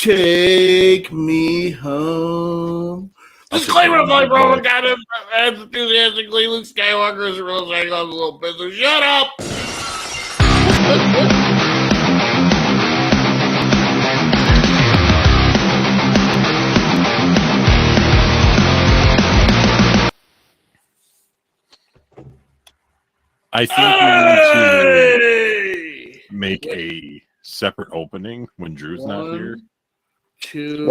Take me home. Disclaimer, my brother got him as enthusiastically. Luke Skywalker is a real thing on the little business. Shut up! I think we need to make a separate opening when Drew's not here. Two.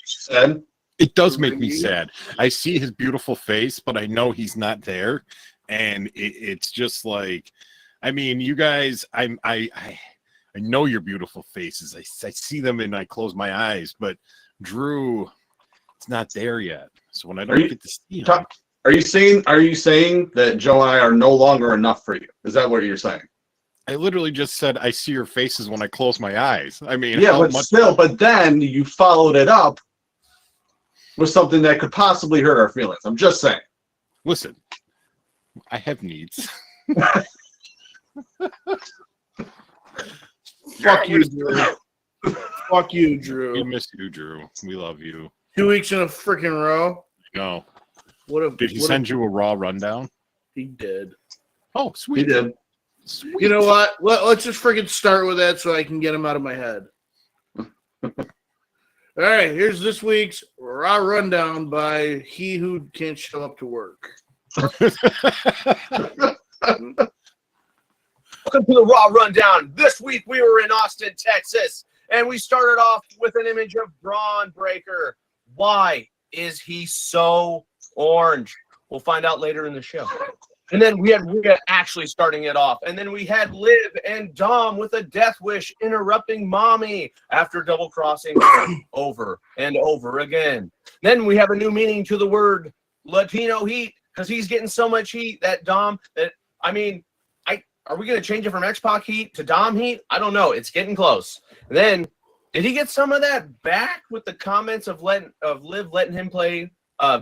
Said? It does make me sad. I see his beautiful face, but I know he's not there, and it's just like, I mean, you guys, I know your beautiful faces. I see them and I close my eyes, but Drew, it's not there yet. So when I don't get to see him. Are you saying that Joe and I are no longer enough for you? Is that what you're saying? I literally just said I see your faces when I close my eyes. I mean, yeah, but then you followed it up with something that could possibly hurt our feelings. I'm just saying. Listen, I have needs. Fuck you, Drew. Fuck you, Drew. We miss you, Drew. We love you. 2 weeks in a freaking row. No. Did he send you a raw rundown? He did. Oh, sweet. He did. Sweet. You know what? Let's just freaking start with that so I can get him out of my head. All right, here's this week's raw rundown by he who can't show up to work. Welcome to the Raw Rundown. This week we were in Austin, Texas, and we started off with an image of Braun Breaker. Why is he so orange? We'll find out later in the show. And then we had Rhea actually starting it off. And then we had Liv and Dom with a death wish interrupting Mommy after double crossing over and over again. Then we have a new meaning to the word Latino heat because he's getting so much heat that Dom, are we going to change it from X-Pac heat to Dom heat? I don't know. It's getting close. And then did he get some of that back with the comments of Liv letting him play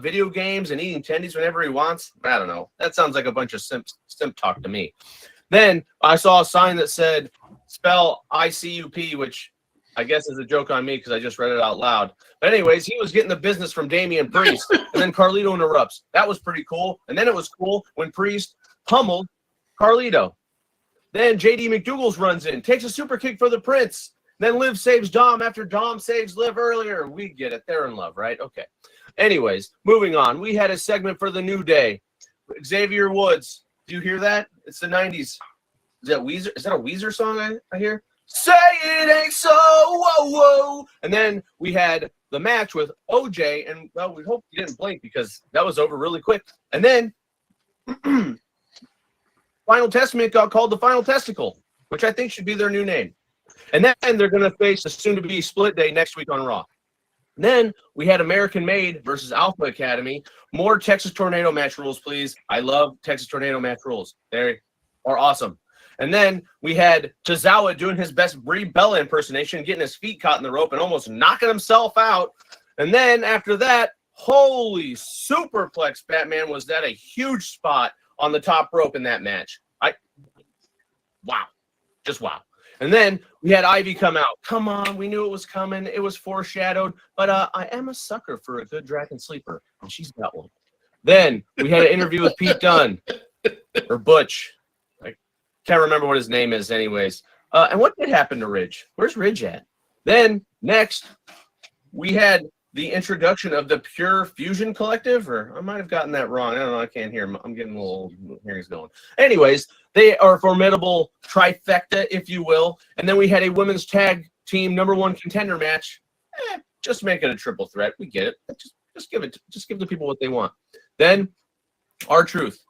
video games and eating tendies whenever he wants? I don't know. That sounds like a bunch of simp talk to me. Then I saw a sign that said spell ICUP, which I guess is a joke on me because I just read it out loud. But anyways, he was getting the business from Damian Priest, and then Carlito interrupts. That was pretty cool. And then it was cool when Priest pummeled Carlito. Then JD McDougal's runs in, takes a super kick for the Prince. Then Liv saves Dom after Dom saves Liv earlier. We get it. They're in love, right? Okay. Anyways, moving on. We had a segment for the New Day. Xavier Woods. Do you hear that? It's the 90s. Is that Weezer? Is that a Weezer song I hear? Say it ain't so, whoa, whoa. And then we had the match with OJ, and well, we hope you didn't blink because that was over really quick. And then Final Testament got called the Final Testicle, which I think should be their new name. And then they're going to face the soon-to-be Split Day next week on Raw. And then we had American Made versus Alpha Academy. More Texas Tornado match rules, please. I love Texas Tornado match rules. They are awesome. And then we had Tozawa doing his best Brie Bella impersonation, getting his feet caught in the rope and almost knocking himself out. And then after that, holy superplex Batman, was that a huge spot on the top rope in that match. Wow. Just wow. And then we had Ivy come out. Come on, we knew it was coming. It was foreshadowed. But I am a sucker for a good dragon sleeper, and she's got one. Then we had an interview with Pete Dunne, or Butch. I can't remember what his name is anyways. And what did happen to Ridge? Where's Ridge at? Then next, we had the introduction of the Pure Fusion Collective, or I might have gotten that wrong. I don't know. I can't hear. I'm getting a little hearing's going. Anyways, they are a formidable trifecta, if you will. And then we had a women's tag team #1 contender match. Just make it a triple threat. We get it. Just give the people what they want. Then R-Truth.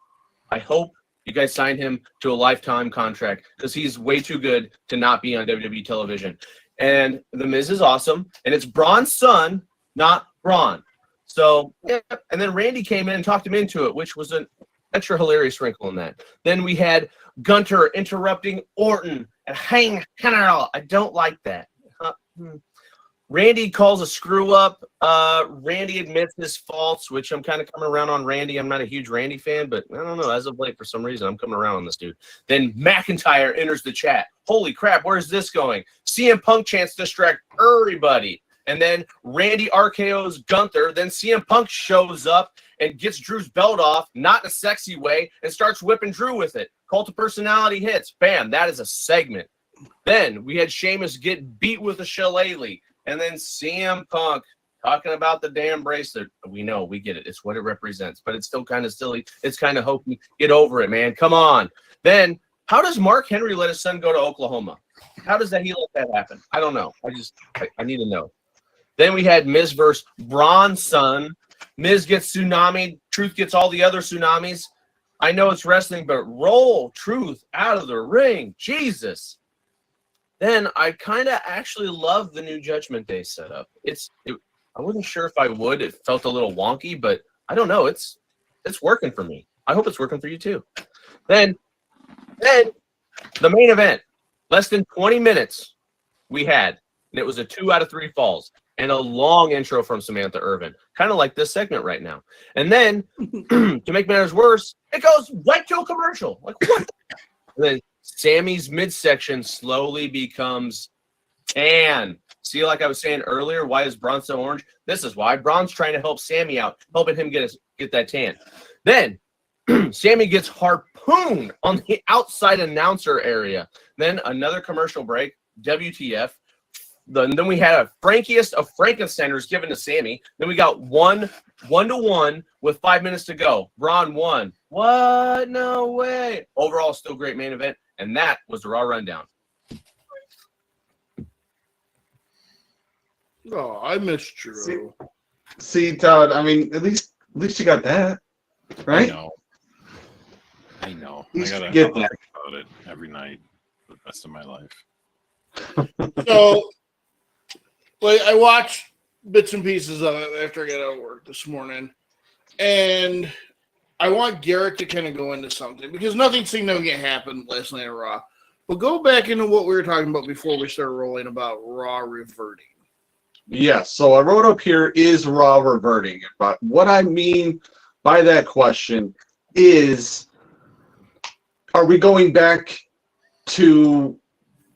I hope you guys sign him to a lifetime contract because he's way too good to not be on WWE television. And The Miz is awesome. And it's Braun's son, not Braun. So, yeah. And then Randy came in and talked him into it, which was an extra hilarious wrinkle in that. Then we had Gunter interrupting Orton and hang Canal. I don't like that. Randy calls a screw up. Randy admits his faults, which I'm kind of coming around on Randy. I'm not a huge Randy fan, but I don't know. As of late, for some reason, I'm coming around on this dude. Then McIntyre enters the chat. Holy crap, where's this going? CM Punk chants distract everybody. And then Randy RKO's Gunther. Then CM Punk shows up and gets Drew's belt off, not in a sexy way, and starts whipping Drew with it. Cult of Personality hits. Bam, that is a segment. Then we had Sheamus get beat with a shillelagh. And then CM Punk talking about the damn bracelet. We know, we get it. It's what it represents. But it's still kind of silly. It's kind of hokey. Get over it, man. Come on. Then, how does Mark Henry let his son go to Oklahoma? How does he let that happen? I don't know. I need to know. Then we had Miz versus Braun's son. Miz gets tsunami. Truth gets all the other tsunamis. I know it's wrestling, but roll Truth out of the ring. Jesus. Then I kind of actually love the new Judgment Day setup. I wasn't sure if I would. It felt a little wonky, but I don't know. It's working for me. I hope it's working for you too. Then the main event. Less than 20 minutes we had, and it was a 2 out of 3 falls and a long intro from Samantha Irvin, kind of like this segment right now. And then, to make matters worse, it goes right to a commercial. Like, what? And then Sammy's midsection slowly becomes tan. See, like I was saying earlier, why is Braun so orange? This is why. Braun's trying to help Sammy out, helping him get that tan. Then, Sammy gets harpooned on the outside announcer area. Then another commercial break, WTF. Then we had a Frankiest of Frankensteiners given to Sammy. Then we got one to one with 5 minutes to go. Braun won. What? No way. Overall, still great main event. And that was the Raw Rundown. Oh, I missed Drew. See, Todd, I mean, at least you got that, right? I know. You I gotta get think that. about it every night for the rest of my life. So, like, I watched bits and pieces of it after I got out of work this morning, and I want Garrett to kind of go into something because nothing significant happened last night at Raw. But go back into what we were talking about before we started rolling about Raw reverting. Yes, so I wrote up here, is Raw reverting? But what I mean by that question is, are we going back to,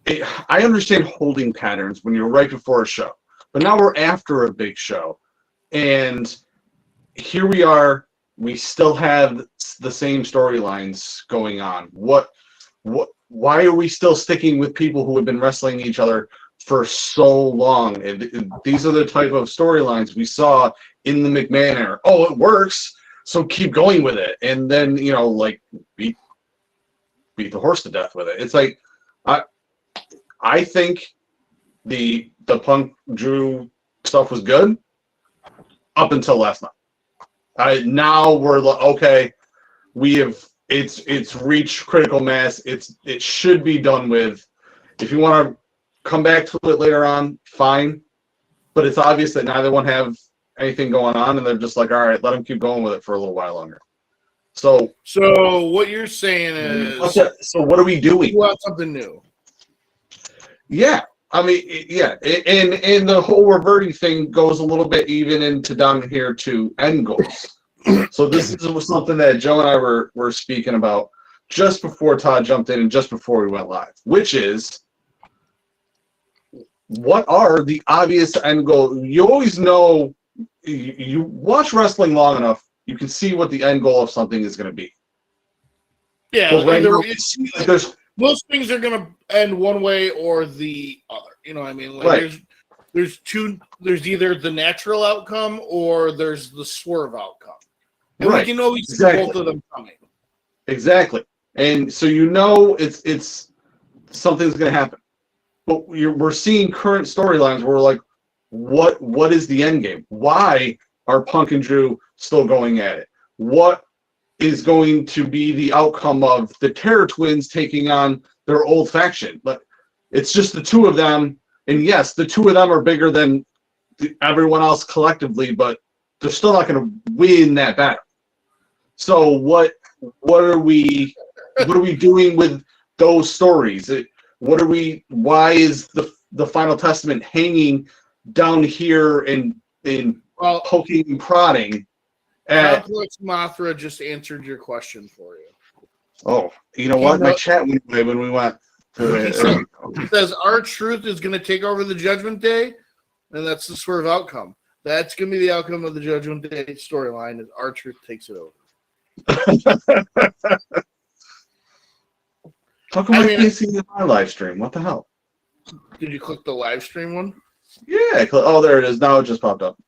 I understand holding patterns when you're right before a show, but now we're after a big show. And here we are, we still have the same storylines going on. Why are we still sticking with people who have been wrestling each other for so long? And these are the type of storylines we saw in the McMahon era. Oh, it works, so keep going with it. And then, like, beat the horse to death with it. It's like, I think the Punk Drew stuff was good up until last night. Now we're like, okay, it's reached critical mass. It should be done with. If you want to come back to it later on, fine. But it's obvious that neither one have anything going on, and they're just like, all right, let them keep going with it for a little while longer. So what you're saying is, so what are we doing? You want something new? Yeah, I mean, yeah, and the whole reverting thing goes a little bit even into down here to end goals. So this is something that Joe and I were speaking about just before Todd jumped in and just before we went live, which is, what are the obvious end goals? You always know, you watch wrestling long enough, you can see what the end goal of something is going to be. Yeah, Well, right now, most things are going to end one way or the other. You know what I mean? Like, right. There's either the natural outcome or there's the swerve outcome. And right. we can always see both of them coming. Exactly. And so it's something's going to happen. But we're seeing current storylines where we're like, what is the end game? Why are Punk and Drew still going at it? What is going to be the outcome of the Terror Twins taking on their old faction? But it's just the two of them, and yes, the two of them are bigger than everyone else collectively, but they're still not going to win that battle. So what are we doing with those stories? Why is the Final Testament hanging down here and poking and prodding? Complex Mothra just answered your question for you. Oh, you know what? My chat went away when we went. He says R-Truth is going to take over the Judgment Day. and that's the swerve outcome. That's going to be the outcome of the Judgment Day storyline. Is R-Truth takes it over. How come I can't see my live stream? What the hell? Did you click the live stream one? Yeah. Oh, there it is. Now it just popped up.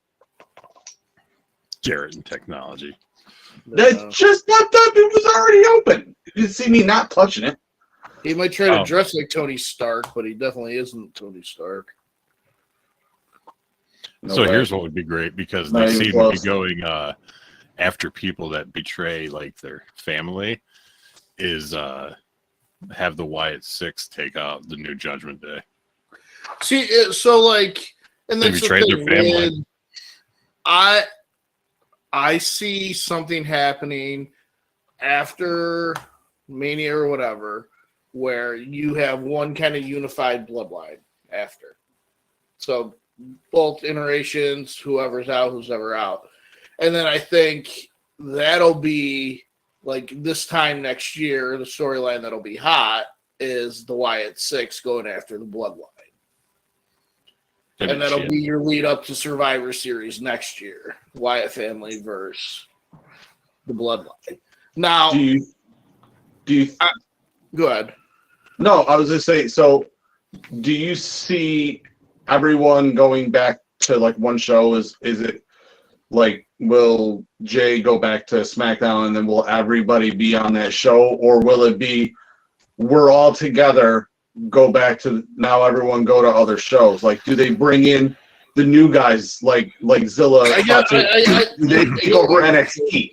Jarrett and technology. That just popped up. It was already open. You didn't see me not touching it. He might try to dress like Tony Stark, but he definitely isn't Tony Stark. No so way. here's what would be great, because Not they even seem close. to be going after people that betray like their family, is have the Wyatt Six take out the new Judgment Day. See, so like, and They that's the betrayed thing. their family. I see something happening after Mania or whatever, where you have one kind of unified bloodline after. So both iterations, whoever's out, who's ever out. And then I think that'll be like this time next year, the storyline that'll be hot is the Wyatt Six going after the bloodline. And that'll be your lead up to Survivor Series next year. Wyatt family versus the bloodline. Now, Do you go ahead. No, I was just saying, so do you see everyone going back to like one show? Is it like, will Jay go back to SmackDown and then will everybody be on that show? Or will it be we're all together, go back to, now everyone go to other shows? Like, do they bring in the new guys like Zilla? Do they take over NXT?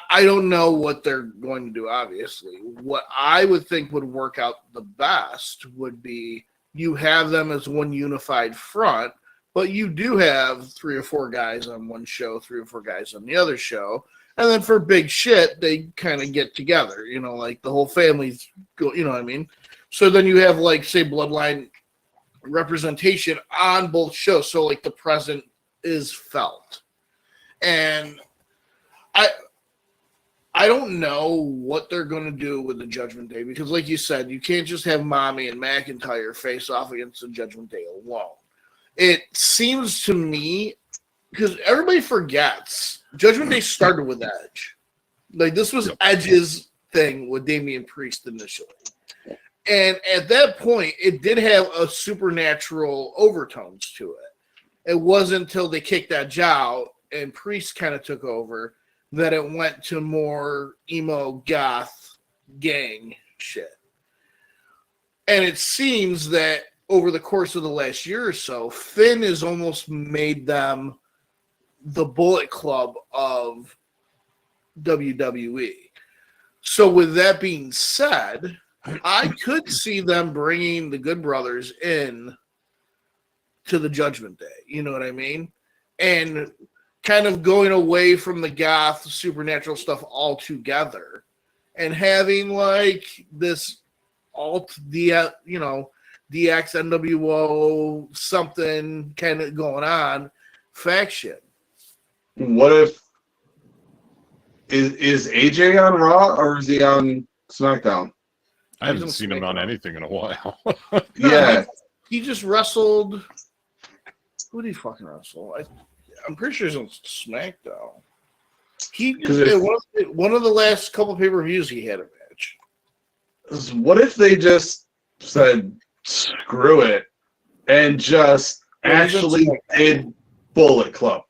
I don't know what they're going to do, obviously. What I would think would work out the best would be you have them as one unified front, but you do have 3 or 4 guys on one show, 3 or 4 guys on the other show. And then for big shit, they kind of get together, you know, like the whole family's go, you know what I mean? So then you have, like, say, bloodline representation on both shows. So, like, the present is felt. And I don't know what they're going to do with the Judgment Day, because, like you said, you can't just have Mommy and McIntyre face off against the Judgment Day alone. It seems to me, because everybody forgets, Judgment Day started with Edge. Like, this was Edge's thing with Damian Priest initially. And at that point, it did have a supernatural overtones to it. It wasn't until they kicked Edge out and Priest kind of took over that it went to more emo goth gang shit. And it seems that over the course of the last year or so, Finn has almost made them the Bullet Club of WWE. So with that being said, I could see them bringing the Good Brothers in to the Judgment Day. You know what I mean? And kind of going away from the goth supernatural stuff altogether and having like this DX NWO something kind of going on faction. What if is AJ on Raw or is he on SmackDown? I haven't seen him on anything in a while. Yeah. He just wrestled. Who did he fucking wrestle? I'm pretty sure he's on SmackDown. One of the last couple pay-per-views he had a match. What if they just said screw it and just actually did Bullet Club?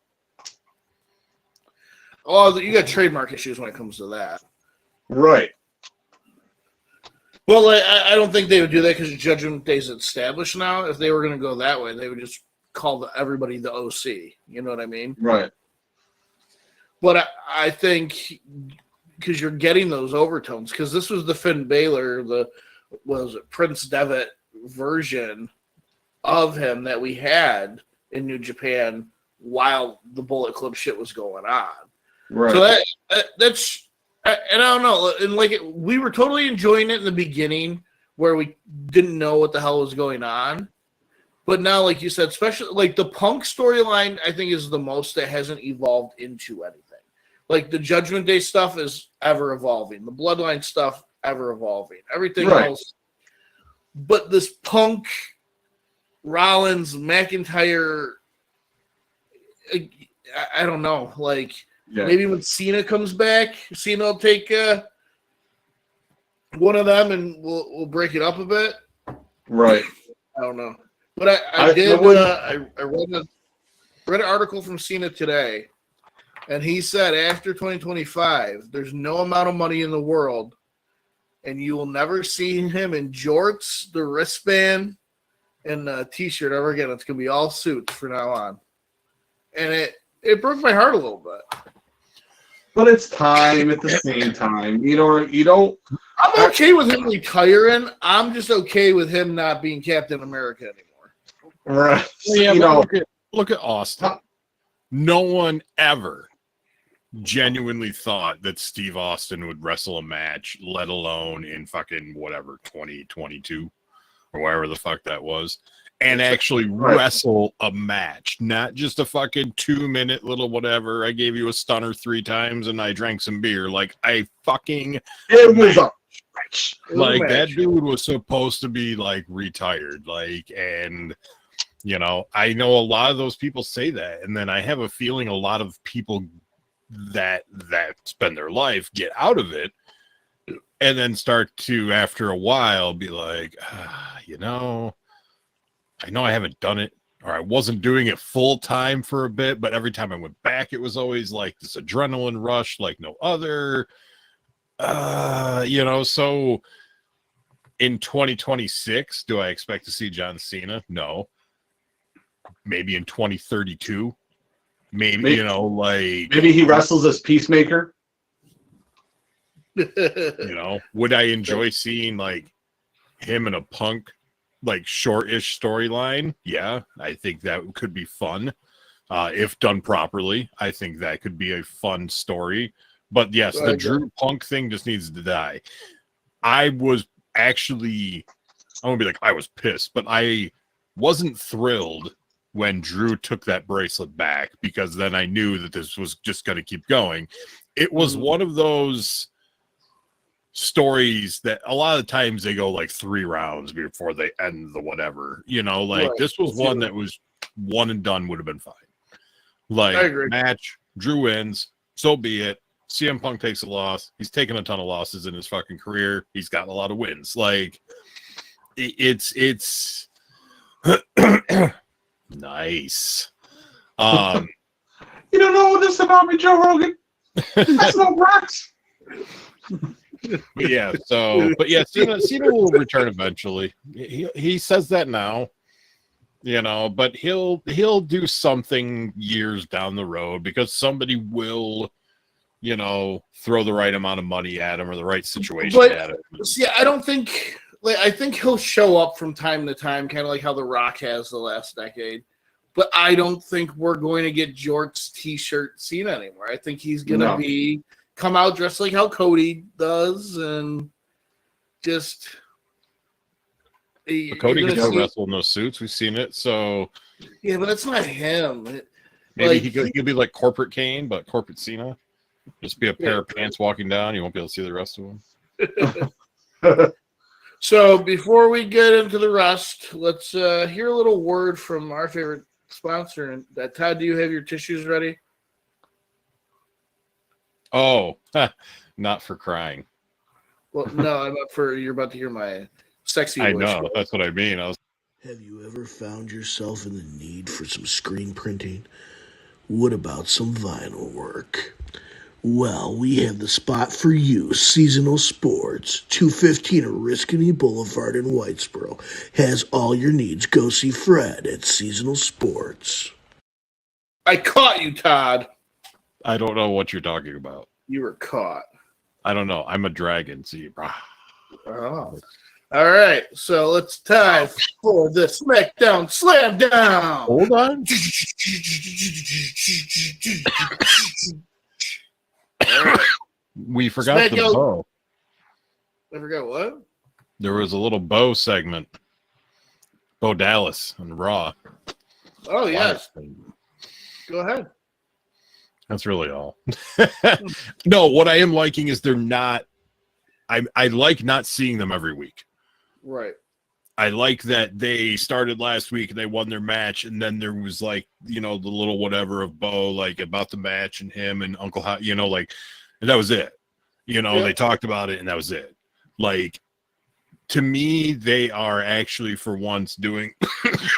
Oh, you got trademark issues when it comes to that. Right. Well, I don't think they would do that because Judgment Day's established now. If they were going to go that way, they would just call everybody the OC. You know what I mean? Right. But I think because you're getting those overtones, because this was the Finn Balor, Prince Devitt version of him that we had in New Japan while the Bullet Club shit was going on. Right. So that's. And I don't know, and like we were totally enjoying it in the beginning where we didn't know what the hell was going on. But now, like you said, especially like the Punk storyline, I think is the most that hasn't evolved into anything. Like the Judgment Day stuff is ever evolving. The Bloodline stuff, ever evolving. Everything else. But this Punk Rollins, McIntyre. I don't know. Like maybe when Cena comes back, Cena will take one of them and we'll break it up a bit. Right. I don't know, but I did. I read an article from Cena today, and he said after 2025, there's no amount of money in the world, and you will never see him in jorts, the wristband, and the T-shirt ever again. It's gonna be all suits from now on, and it broke my heart a little bit. But it's time at the same time. You don't. I'm okay with him retiring. I'm just okay with him not being Captain America anymore. Right. Yeah, look at Austin. No one ever genuinely thought that Steve Austin would wrestle a match, let alone in fucking whatever 2022 or whatever the fuck that was, and actually wrestle a match, not just a fucking 2-minute little whatever. I gave you a stunner 3 times and I drank some beer. Like it was a match. Like that dude was supposed to be like retired. Like, and you know, I know a lot of those people say that, and then I have a feeling a lot of people that spend their life get out of it and then start to, after a while, be like, you know, I know I haven't done it, or I wasn't doing it full time for a bit, but every time I went back, it was always like this adrenaline rush like no other. You know, so in 2026, do I expect to see John Cena? No. Maybe in 2032. Maybe, you know, like maybe he wrestles as Peacemaker. You know, would I enjoy seeing like him in a Punk like short-ish storyline? Yeah, I think that could be fun. If done properly, I think that could be a fun story. But yes, the Drew Punk thing just needs to die. I was actually, I won't be like I was pissed, but I wasn't thrilled when Drew took that bracelet back, because then I knew that this was just going to keep going. It was one of those stories that a lot of times they go like 3 rounds before they end the whatever, you know, like this was one that was one and done, would have been fine. Like match, Drew wins, so be it. CM Punk takes a loss. He's taken a ton of losses in his fucking career. He's gotten a lot of wins. Like it's nice. You don't know this about me, Joe Rogan. That's no rocks. Yeah, so but yeah, Cena will return eventually. He says that now, you know, but he'll do something years down the road because somebody will, you know, throw the right amount of money at him or the right situation at him. See, I don't think, like, I think he'll show up from time to time, kind of like how The Rock has the last decade. But I don't think we're going to get Jort's T-shirt Cena anymore. I think he's going to come out dressed like how Cody does and just. Cody can still wrestle in those suits. We've seen it. So. Yeah, but that's not him. Maybe like, he could be like corporate Kane, but corporate Cena. Just be a pair of pants walking down. You won't be able to see the rest of them. So before we get into the rest, let's hear a little word from our favorite sponsor. And Todd, do you have your tissues ready? Oh, not for crying. Well, no, I'm up for. You're about to hear my sexy voice. I know. That's what I mean. Have you ever found yourself in the need for some screen printing? What about some vinyl work? Well, we have the spot for you. Seasonal Sports, 215 Oriskany Boulevard in Whitesboro. Has all your needs. Go see Fred at Seasonal Sports. I caught you, Todd. I don't know what you're talking about. You were caught. I don't know. I'm a dragon zebra. Oh. All right. So let's time for the SmackDown Slam Down. Hold on. We forgot the bow. I forgot what? There was a little bow segment. Bo Dallas on Raw. Oh, yes. Go ahead. That's really all. No, what I am liking is they're not. I like not seeing them every week. Right. I like that they started last week and they won their match, and then there was like, the little whatever of Bo, like about the match and him and Uncle Hot, like, and that was it. They talked about it and that was it. Like, to me, they are actually for once doing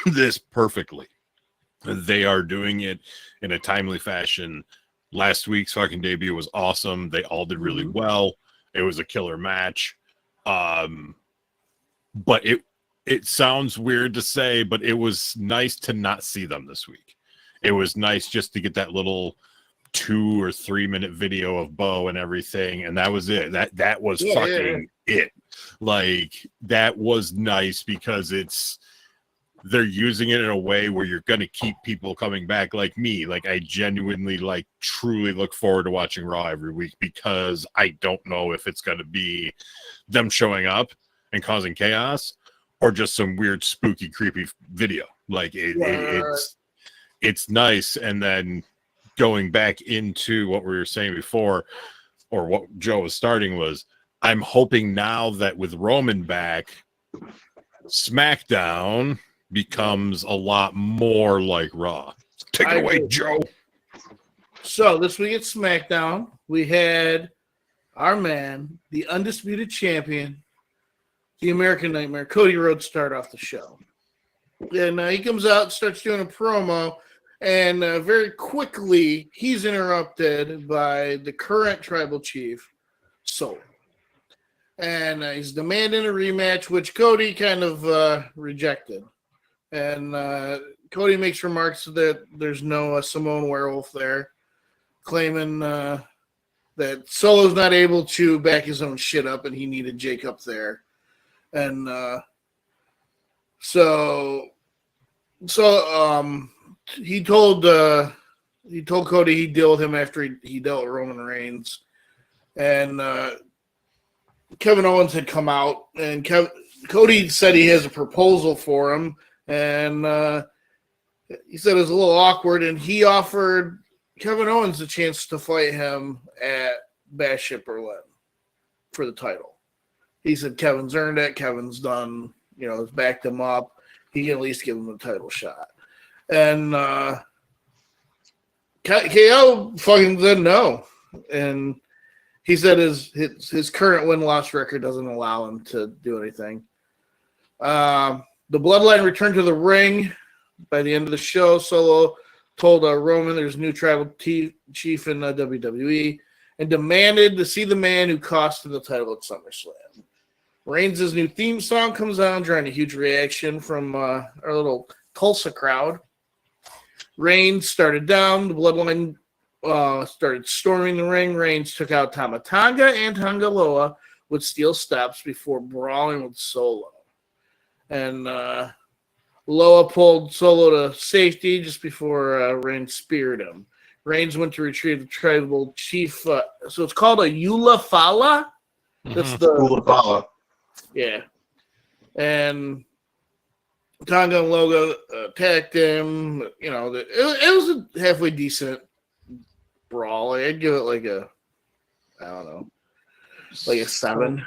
this perfectly. They are doing it in a timely fashion. Last week's fucking debut was awesome. They all did really well. It was a killer match. But it sounds weird to say, but it was nice to not see them this week. It was nice just to get that little 2 or 3 minute video of Bo and everything, and that was it. That was it. Like, that was nice because they're using it in a way where you're going to keep people coming back, like me. Like, I genuinely, like, truly look forward to watching Raw every week because I don't know if it's going to be them showing up and causing chaos or just some weird, spooky, creepy video. Like, it's nice. And then going back into what we were saying before, or what Joe was starting, was I'm hoping now that with Roman back, SmackDown becomes a lot more like Raw. Take it away, Joe. So this week at SmackDown, we had our man, the undisputed champion, the American Nightmare, Cody Rhodes, start off the show. And he comes out and starts doing a promo, and very quickly he's interrupted by the current tribal chief, Solo. And he's demanding a rematch, which Cody kind of rejected. And Cody makes remarks that there's no Simone Werewolf there, claiming that Solo's not able to back his own shit up and he needed Jake up there. And so he told Cody he'd deal with him after he dealt with Roman Reigns. And Kevin Owens had come out, and Cody said he has a proposal for him, and he said it was a little awkward, and he offered Kevin Owens a chance to fight him at Bash at Berlin for the title. He said Kevin's earned it. Kevin's done, has backed him up. He can at least give him a title shot. And KO fucking said no. And he said his current win-loss record doesn't allow him to do anything. The Bloodline returned to the ring by the end of the show. Solo told Roman there's a new tribal chief in WWE and demanded to see the man who cost him the title at SummerSlam. Reigns' new theme song comes on, drawing a huge reaction from our little Tulsa crowd. Reigns started down. The Bloodline started storming the ring. Reigns took out Tama Tonga and Tonga Loa with steel steps before brawling with Solo. And Loa pulled Solo to safety just before Reigns speared him. Reigns went to retrieve the tribal chief. So it's called a Eula Fala. That's the Eula Fala. Yeah. And Tonga and Loga attacked him. It was a halfway decent brawl. I'd give it like a 7.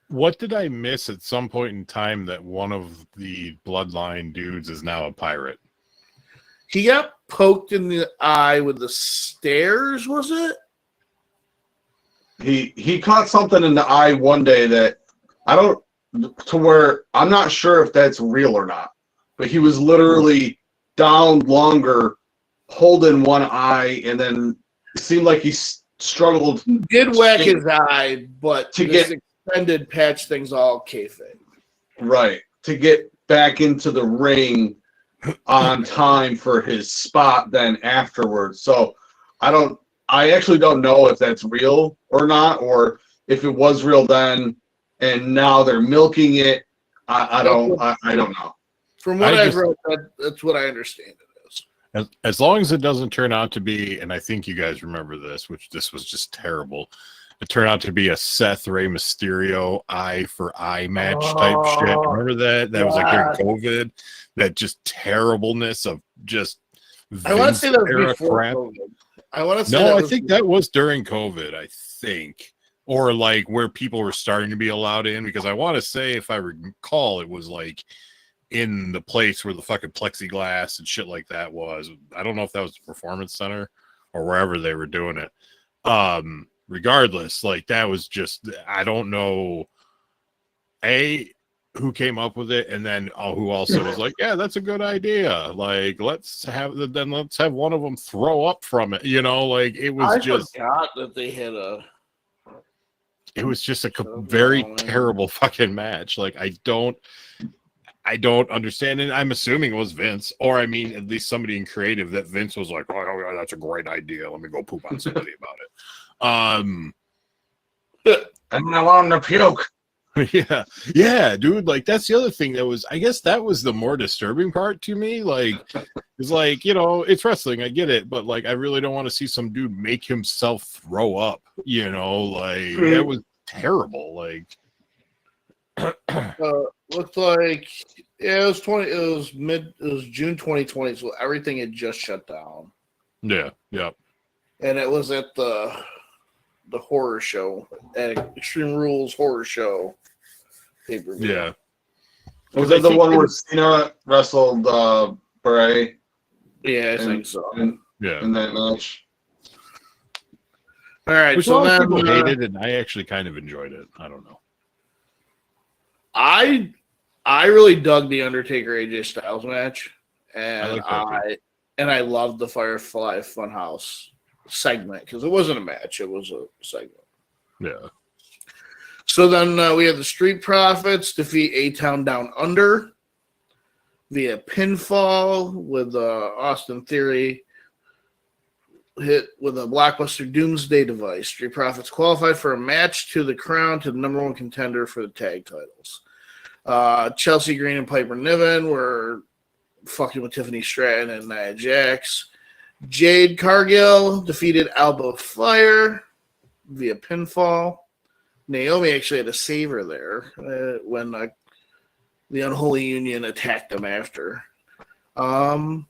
What did I miss at some point in time that one of the Bloodline dudes is now a pirate? He got poked in the eye with the stairs, was it? He caught something in the eye one day that to where I'm not sure if that's real or not, but he was literally down longer, holding one eye, and then it seemed like he struggled. He did whack his eye, but to get extended patch things all kayfabe. Right. To get back into the ring on time for his spot then afterwards. So I actually don't know if that's real or not, or if it was real then and now they're milking it. I don't know. From what I've read, that's what I understand it is. As long as it doesn't turn out to be, and I think you guys remember this, which this was just terrible. It turned out to be a Seth Rey Mysterio eye for eye match type shit. Remember that? That was like during COVID. That just terribleness of just I want to say that was before crap. COVID. I want to say no, I think that was during COVID. I think or like where people were starting to be allowed in, because I want to say, if I recall, it was like in the place where the fucking plexiglass and shit like that was. I don't know if that was the Performance Center or wherever they were doing it. Regardless, like that was just, I don't know who came up with it, and then who also was like, yeah, that's a good idea. Like, let's have one of them throw up from it. You know, like it was forgot that they had a. It was just a very terrible fucking match. Like I don't understand, and I'm assuming it was Vince, or I mean, at least somebody in creative, that Vince was like, oh yeah, that's a great idea. Let me go poop on somebody about it. I'm not allowed to puke. yeah, dude. Like that's the other thing that was, I guess that was the more disturbing part to me. Like, it's like, you know, it's wrestling, I get it, but like, I really don't want to see some dude make himself throw up. You know, like that was terrible. Like, looked like it was June 2020, so everything had just shut down. Yeah. And it was at the horror show, at Extreme Rules horror show pay-per-view. Yeah. Was that the one where Cena wrestled Bray? Yeah, I think so. In that match. All right, Which so a lot of then people hated, and I actually kind of enjoyed it. I don't know. I really dug the Undertaker AJ Styles match, and I loved the Firefly Funhouse segment because it wasn't a match; it was a segment. Yeah. So then we had the Street Profits defeat A-Town Down Under via pinfall with Austin Theory hit with a blockbuster Doomsday device. Street Profits qualified for a match to the crown to the number one contender for the tag titles. Chelsea Green and Piper Niven were fucking with Tiffany Stratton and Nia Jax. Jade Cargill defeated Alba Fire via pinfall. Naomi actually had to save her there when the Unholy Union attacked them after. I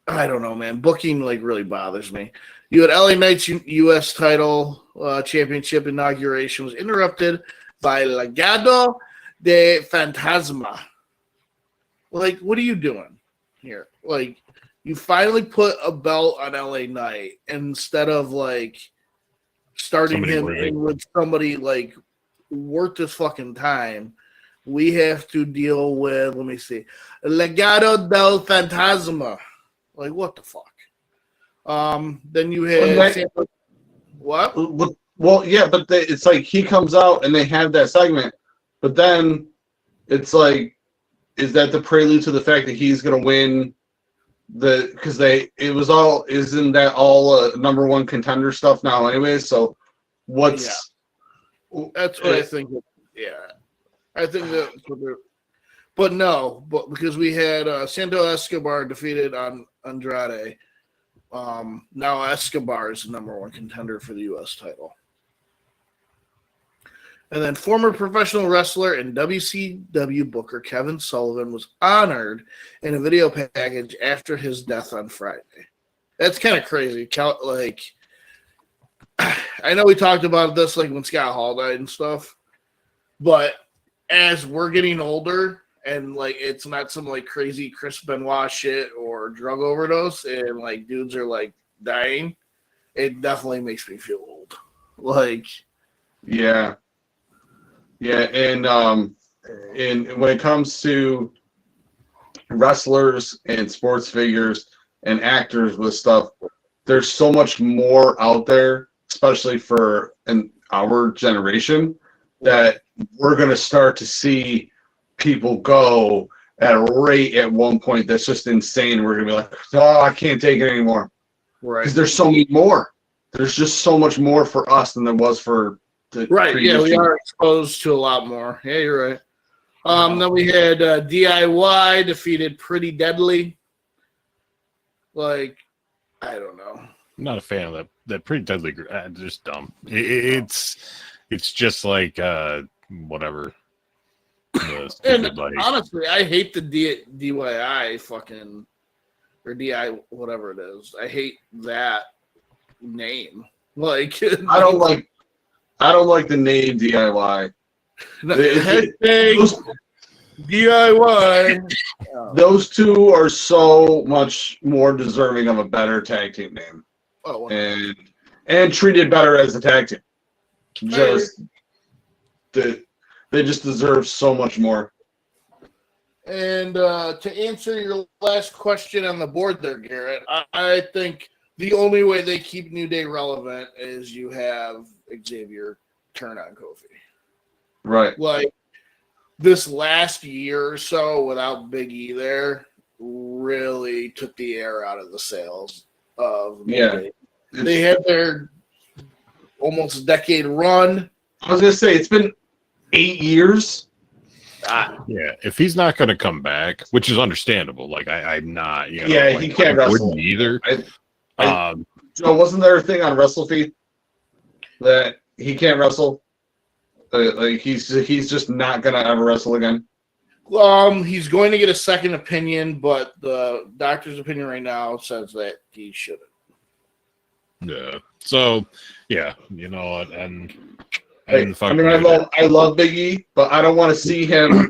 don't know, man. Booking like really bothers me. You had LA Knight's U.S. title championship inauguration was interrupted by Legado de Fantasma. Like, what are you doing here? Like, you finally put a belt on LA Knight instead of like starting him in with somebody like worth his fucking time. We have to deal with, let me see, Legado del Fantasma. Like, what the fuck? Then you had what? Well, yeah, but it's like he comes out and they have that segment, but then it's like, is that the prelude to the fact that he's going to win? Isn't that all number one contender stuff now, anyways? So what's that's what I think. Yeah, I think that. But because we had Santo Escobar defeated on Andrade. Now Escobar is the number one contender for the U.S. title. And then former professional wrestler and WCW booker Kevin Sullivan was honored in a video package after his death on Friday. That's kind of crazy. Like, I know we talked about this like when Scott Hall died and stuff, but as we're getting older and like it's not some like crazy Chris Benoit shit or drug overdose and like dudes are like dying, it definitely makes me feel old. Like, yeah. And when it comes to wrestlers and sports figures and actors with stuff, there's so much more out there, especially for our generation, that we're going to start to see people go at a rate at one point that's just insane. We're going to be like, oh, I can't take it anymore. Right. Because there's so many more. There's just so much more for us than there was for the yeah, we are exposed to a lot more. Yeah, you're right. Then we had DIY defeated Pretty Deadly. Like, I don't know. I'm not a fan of that Pretty Deadly. Just dumb. It's just like whatever. And honestly, I hate the DIY fucking. or DI, whatever it is. I hate that name. Like I don't like the name DIY. Hashtag DIY. Those two are so much more deserving of a better tag team name, Oh, and treated better as a tag team. Just they just deserve so much more. And to answer your last question on the board there, Garrett, I think the only way they keep New Day relevant is you have Xavier turn on Kofi. Right. Like this last year or so without Big E there really took the air out of the sails of New Day. They had their almost decade run. I was gonna say it's been 8 years. Yeah, if he's not going to come back, which is understandable, like I'm not, you know, Yeah, like, he can't wrestle either. Joe, wasn't there a thing on WrestleFeed that he can't wrestle? Like he's just not gonna ever wrestle again. He's going to get a second opinion, but the doctor's opinion right now says that he shouldn't. Yeah. So, yeah, you know, and I love Big E, but I don't want to see him,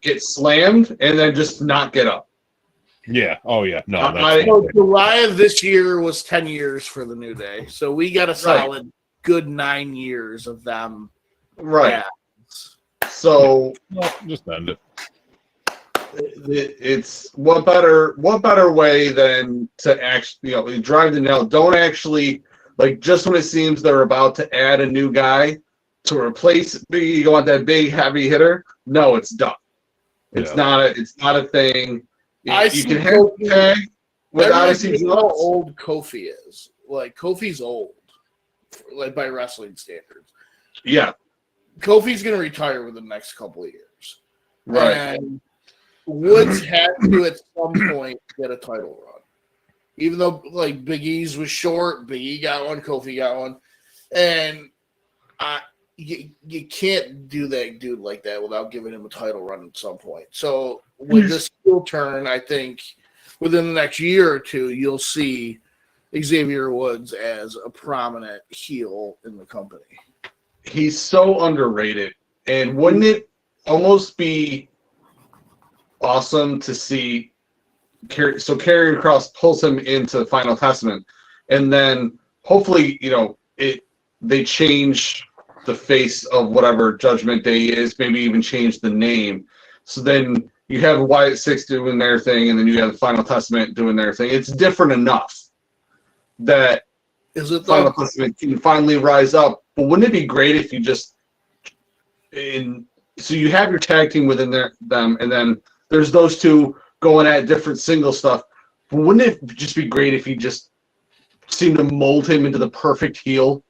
get slammed and then just not get up. Yeah. Oh, yeah. No. So July of this year was 10 years for the New Day, so we got a solid good 9 years of them. Right. So just end it. It's what better way than to actually drive the nail. Don't actually just when it seems they're about to add a new guy to replace Big E, you want that big heavy hitter. No, it's done. It's not a thing. You can have tag with Odyssey. How old Kofi is. Like Kofi's old, like by wrestling standards. Yeah. Kofi's going to retire within the next couple of years. Right. And Woods had to at some point get a title run. Even though like Big E's was short, Big E got one, Kofi got one. And you can't do that dude like that without giving him a title run at some point. So with this heel turn, I think within the next year or two, you'll see Xavier Woods as a prominent heel in the company. He's so underrated. And wouldn't it almost be awesome to see Karrion Kross pulls him into Final Testament, and then hopefully, they change the face of whatever Judgment Day is, maybe even change the name. So then you have Wyatt Six doing their thing, and then you have the Final Testament doing their thing. It's different enough that Final Testament can finally rise up. But wouldn't it be great if you just so you have your tag team within them, and then there's those two going at different single stuff. But wouldn't it just be great if you just seemed to mold him into the perfect heel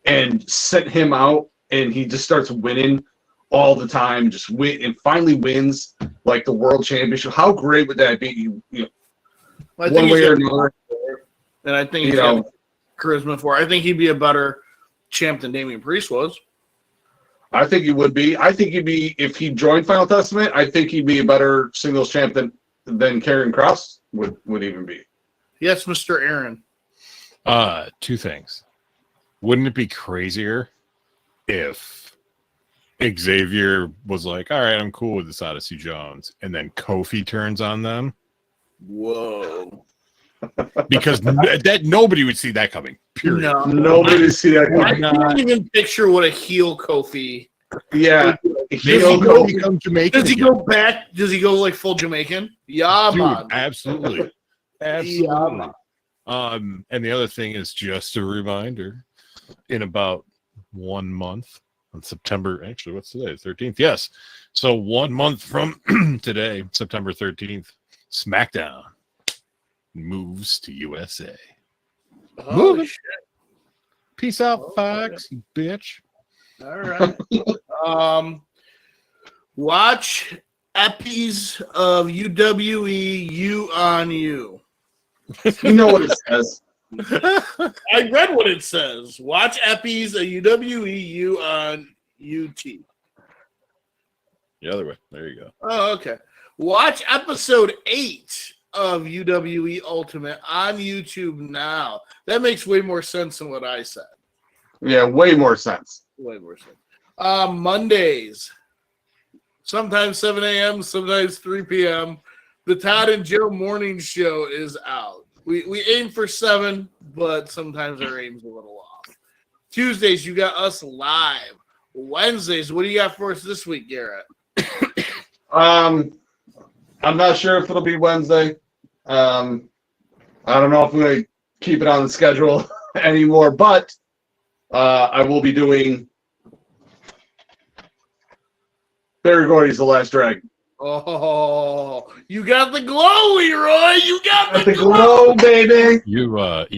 and sent him out, and he just starts winning all the time, just win and finally wins like the world championship? How great would that be? One way or another. And I think he's got charisma for it. I think he'd be a better champ than Damian Priest was. I think he would be. I think he'd be, if he joined Final Testament, I think he'd be a better singles champ than Karrion Kross would even be. Yes, Mr. Aaron. Two things. Wouldn't it be crazier if Xavier was like, all right, I'm cool with this Odyssey Jones, and then Kofi turns on them? Whoa. Because that nobody would see that coming. Period. No. Nobody would see that coming. I can't even picture what a heel Kofi. Yeah. Kofi become Jamaican. Does he go back? Does he go like full Jamaican? Yeah, man. Absolutely. Absolutely. And the other thing is just a reminder, in about 1 month on September, actually, what's today? 13th. Yes. So 1 month from today, September 13th, SmackDown moves to USA. Oh, Moving. Peace out, Fox, you bitch. All right. Watch Eppies of UWE U on You. You know what it says. I read what it says. Watch Eppies of UWE U on UT. The other way. There you go. Oh, okay. Watch episode 8 of UWE Ultimate on YouTube now. That makes way more sense than what I said. Yeah, way more sense. Way more sense. Mondays, sometimes 7 a.m., sometimes 3 p.m. The Todd and Joe morning show is out. We aim for 7, but sometimes our aim's a little off. Tuesdays, you got us live. Wednesdays, what do you got for us this week, Garrett? I'm not sure if it'll be Wednesday. I don't know if we're going to keep it on the schedule anymore, but I will be doing Barry Gordy's The Last Dragon. Oh, you got the glow, Leroy. You got The glow, baby. You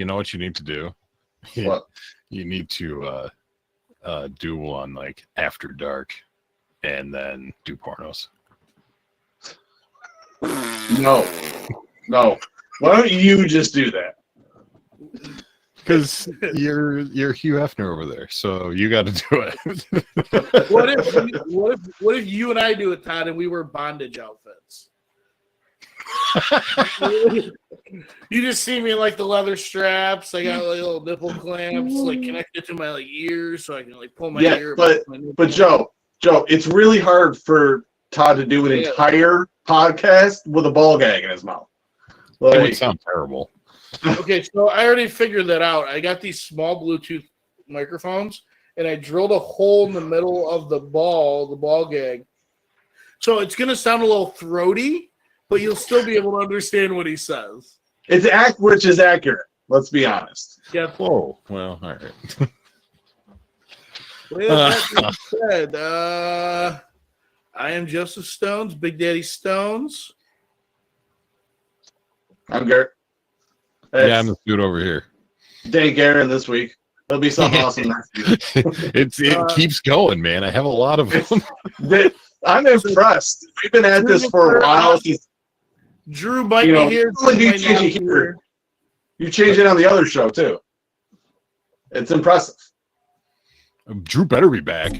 know what you need to do? What? You need to do one like after dark and then do pornos. No. Why don't you just do that? Because you're Hugh Hefner over there, so you got to do it. What if you and I do it, Todd, and we wear bondage outfits? You just see me in like the leather straps. I got like little nipple clamps like connected to my like ears, so I can like pull my ear. But Joe, it's really hard for Todd to do an entire podcast with a ball gag in his mouth. It would sound terrible. Okay, so I already figured that out. I got these small Bluetooth microphones, and I drilled a hole in the middle of the ball gag. So it's going to sound a little throaty, but you'll still be able to understand what he says. Which is accurate. Let's be honest. Yeah. Whoa. Well, all right. With that being said, I am Joseph Stones, Big Daddy Stones. I'm Garrett. Yeah, I'm the dude over here. Dang Garen this week. There'll be something awesome next week. It keeps going, man. I have a lot of them. I'm impressed. We've been at this for a while. Drew might be here. You change it on the other show too. It's impressive. Drew better be back.